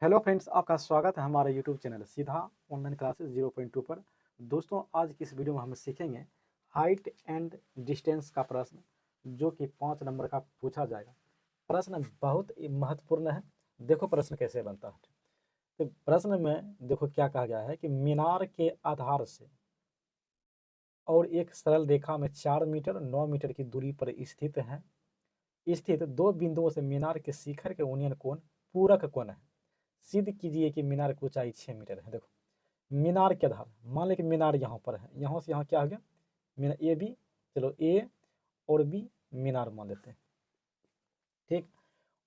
Hello friends, आपका स्वागत है हमारे यूट्यूब चैनल सीधा ऑनलाइन क्लासेस 0.2 पर। दोस्तों, आज की इस वीडियो में हम सीखेंगे हाइट एंड डिस्टेंस का प्रश्न, जो कि 5 नंबर का पूछा जाएगा। प्रश्न बहुत ही महत्वपूर्ण है। देखो प्रश्न कैसे बनता है। तो प्रश्न में देखो क्या कहा गया है कि मीनार के आधार से और एक सरल रेखा में 4 मीटर 9 मीटर की दूरी पर स्थित दो बिंदुओं से मीनार के शिखर के उन्नयन कोण पूरक कोण है। सिद्ध कीजिए कि मीनार की ऊंचाई 6 मीटर है। देखो मीनार के आधार, मान लें कि मीनार यहाँ पर है, यहाँ से यहाँ क्या हो गया मीनार ए बी, चलो ए और बी मीनार मान लेते हैं। ठीक,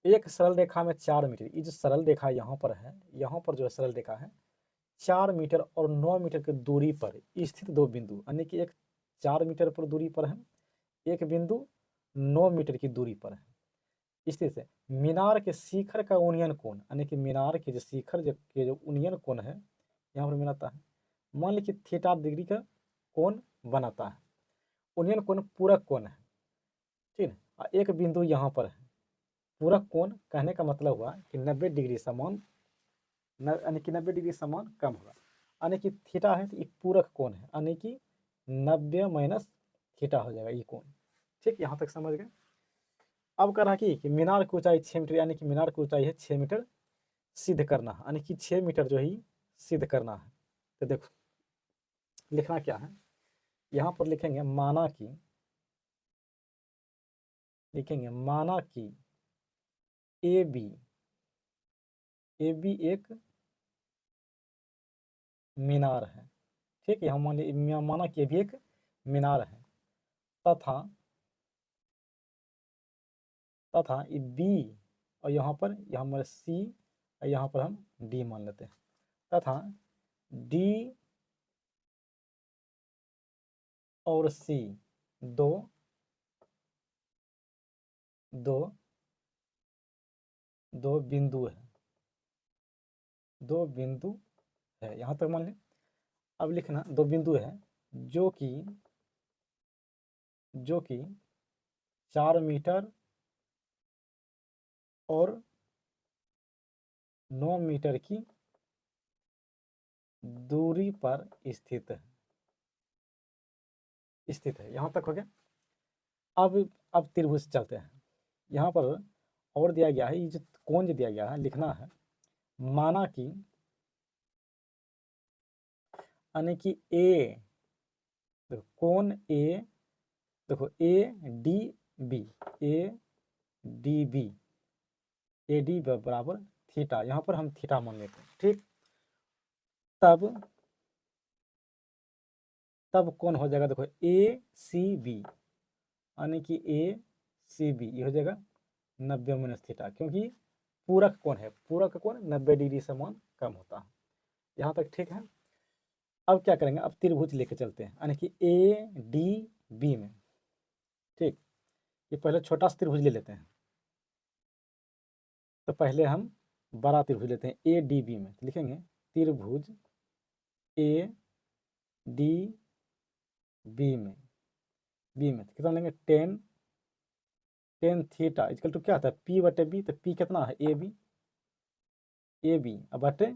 एक सरल रेखा में 4 मीटर, ये जो सरल रेखा यहाँ पर है, यहाँ पर जो है सरल रेखा है 4 मीटर और 9 मीटर की दूरी पर स्थित दो बिंदु, यानी कि एक 4 मीटर पर दूरी पर है, एक बिंदु 9 मीटर की दूरी पर है स्थित है। मीनार के शिखर का उन्नयन कोण, यानी कि मीनार के जो शिखर के जो उन्नयन कोण है यहाँ पर बनाता है, मान लीजिए थीटा डिग्री का कोण बनाता है। उन्नयन कोण पूरक कोण है, ठीक है। एक बिंदु यहाँ पर है। पूरक कोण कहने का मतलब हुआ कि 90 डिग्री समान, यानी कि 90 डिग्री समान कम होगा, यानी कि थीटा है तो ये पूरक कोण है, यानी कि 90 माइनस थीटा हो जाएगा ये कोण। ठीक, यहाँ तक समझ गए। अब कह रहा है कि मीनार की ऊंचाई 6 मीटर, यानी कि मीनार की ऊंचाई है 6 मीटर सिद्ध करना है, यानी कि 6 मीटर जो है सिद्ध करना है। तो देखो लिखना क्या है, यहाँ पर लिखेंगे माना कि ए बी एक मीनार है। ठीक है, हम माना कि ए बी एक मीनार है तथा ये बी और यहाँ पर हमारे सी और यहाँ पर हम डी मान लेते हैं, तथा डी और सी दो दो दो बिंदु है, दो बिंदु है, यहाँ तक मान लें। अब लिखना दो बिंदु है जो कि 4 मीटर और 9 मीटर की दूरी पर स्थित है। यहाँ तक हो गया। अब त्रिभुज चलते हैं। यहाँ पर और दिया गया है, ये जो कोण जो दिया गया है लिखना है, माना कि यानी कि ए, देखो कोण ए, देखो A D B, A D B, A D बराबर थीटा, यहाँ पर हम थीटा मान लेते हैं। ठीक, तब कौन हो जाएगा, देखो ए सी बी, यानी कि ए सी बी ये हो जाएगा 90 माइनस थीटा, क्योंकि पूरक कोण है, पूरक कोण 90 डिग्री से मान कम होता है। यहाँ तक ठीक है। अब क्या करेंगे, अब त्रिभुज लेके चलते हैं, यानी कि ए डी बी में। ठीक, ये पहले छोटा सा त्रिभुज ले लेते हैं, तो पहले हम बड़ा त्रिभुज लेते हैं ए डी बी में। तो लिखेंगे त्रिभुज ए डी बी में कितना लेंगे, टेन थीटा इक्वल टू क्या होता है, पी बटे बी। तो पी कितना है, ए बी अब बटे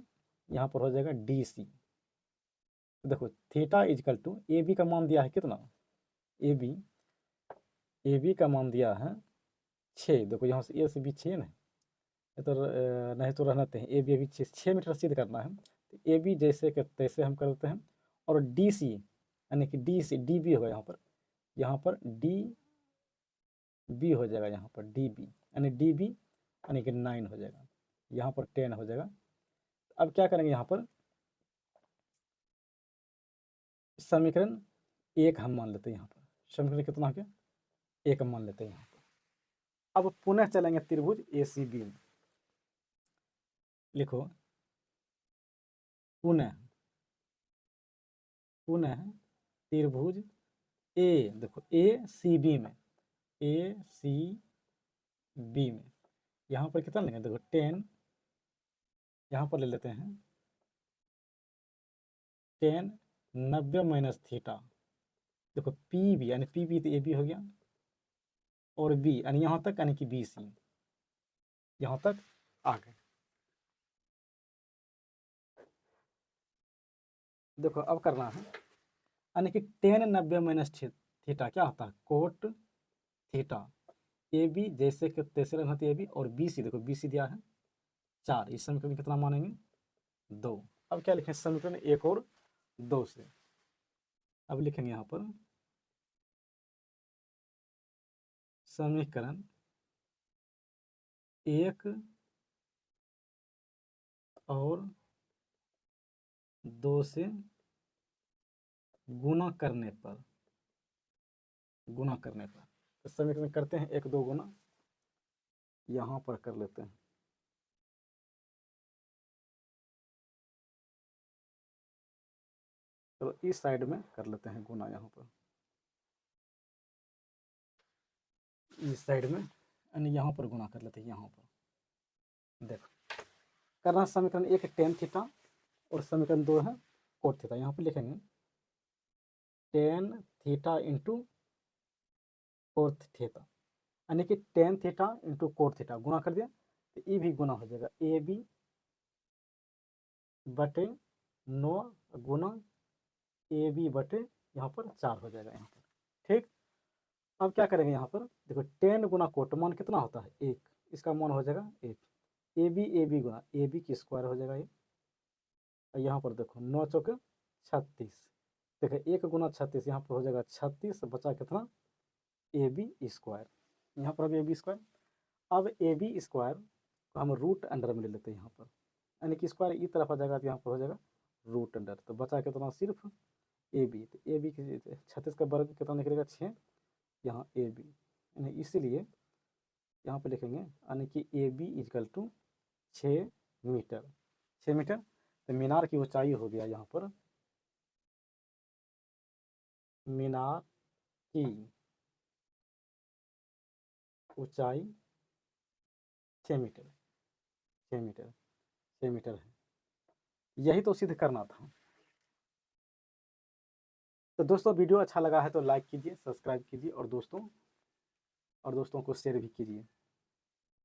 यहाँ पर हो जाएगा डी सी। तो देखो theta equal to A B का मान दिया है कितना, ए बी का मान दिया है 6। देखो यहाँ से ए से बी 6 ना, तो नहीं तो रहना चाहिए, ए बी 6 मीटर सिद्ध करना है। तो ए बी जैसे के तैसे हम करते हैं, और डी सी यानी कि डी बी होगा, यहाँ पर डी बी हो जाएगा, यहाँ पर डी बी यानी कि 9 हो जाएगा, यहाँ पर 10 हो जाएगा। अब क्या करेंगे, यहाँ पर समीकरण 1 हम मान लेते हैं, यहाँ पर समीकरण कितना हो गया, 1 मान लेते हैं यहाँ पर। अब पुनः चलेंगे त्रिभुज ए सी बी में। लिखो पुनः त्रिभुज ए, देखो ए सी बी में, यहाँ पर कितना लेंगे, देखो 10, यहाँ पर ले लेते हैं 10 90 माइनस थीटा। देखो पी बी यानी पी बी तो ए बी हो गया, और बी यानी यहाँ तक, यानी कि बी सी, यहाँ तक आ गए। देखो अब करना है, यानी कि टेन 90 माइनस थीटा क्या होता है, कोट थीटा। ए बी जैसे कि तैसे रखना था ए बी, और बी सी, देखो बी सी दिया है 4, इस समीकरण कितना मानेंगे 2। अब क्या लिखें समीकरण 1 और 2 से, अब लिखेंगे यहाँ पर समीकरण 1 और 2 से गुणा करने पर, तो समीकरण करते हैं 1 2 गुना, यहाँ पर कर लेते हैं, तो इस साइड में कर लेते हैं गुना, यहाँ पर इस साइड में, यानी यहाँ पर गुना कर लेते हैं, यहाँ पर देखो करना समीकरण 1 टेन थीटा और समीकरण 2 है कोट थीटा। यहाँ पर लिखेंगे tan theta into cot theta, यानी कि tan theta into cot theta, गुना कर दिया तो ये भी गुना हो जाएगा, ए बी बटे 9 गुना ए बी बटे यहाँ पर 4 हो जाएगा यहाँ पर। ठीक, अब क्या करेंगे यहाँ पर, देखो 10 गुना कोट मान कितना होता है 1, इसका मान हो जाएगा 1, ए बी गुना ए बी की स्क्वायर हो जाएगा ये, और यहाँ पर देखो 9 चौके 36, देखो 1 गुना 36, यहाँ पर हो जाएगा 36, बचा कितना ए बी स्क्वायर, यहाँ पर अब ए बी स्क्वायर, अब ए बी स्क्वायर को हम रूट अंडर में ले लेते हैं यहाँ पर, यानी कि स्क्वायर इस तरफ आ जाएगा तो यहाँ पर हो जाएगा रूट अंडर, तो बचा कितना सिर्फ ए बी, तो ए बी की 36 का वर्ग कितना निकलेगा 6, यहाँ ए बी, यानी इसीलिए यहाँ पे लिखेंगे यानी कि A B equal to 6 metre, 6 metre, तो मीनार की ऊंचाई हो गया यहाँ पर, मीनार की ऊंचाई 6 मीटर, 6 मीटर, 6 मीटर है, यही तो सिद्ध करना था। तो दोस्तों वीडियो अच्छा लगा है तो लाइक कीजिए, सब्सक्राइब कीजिए, और दोस्तों को शेयर भी कीजिए।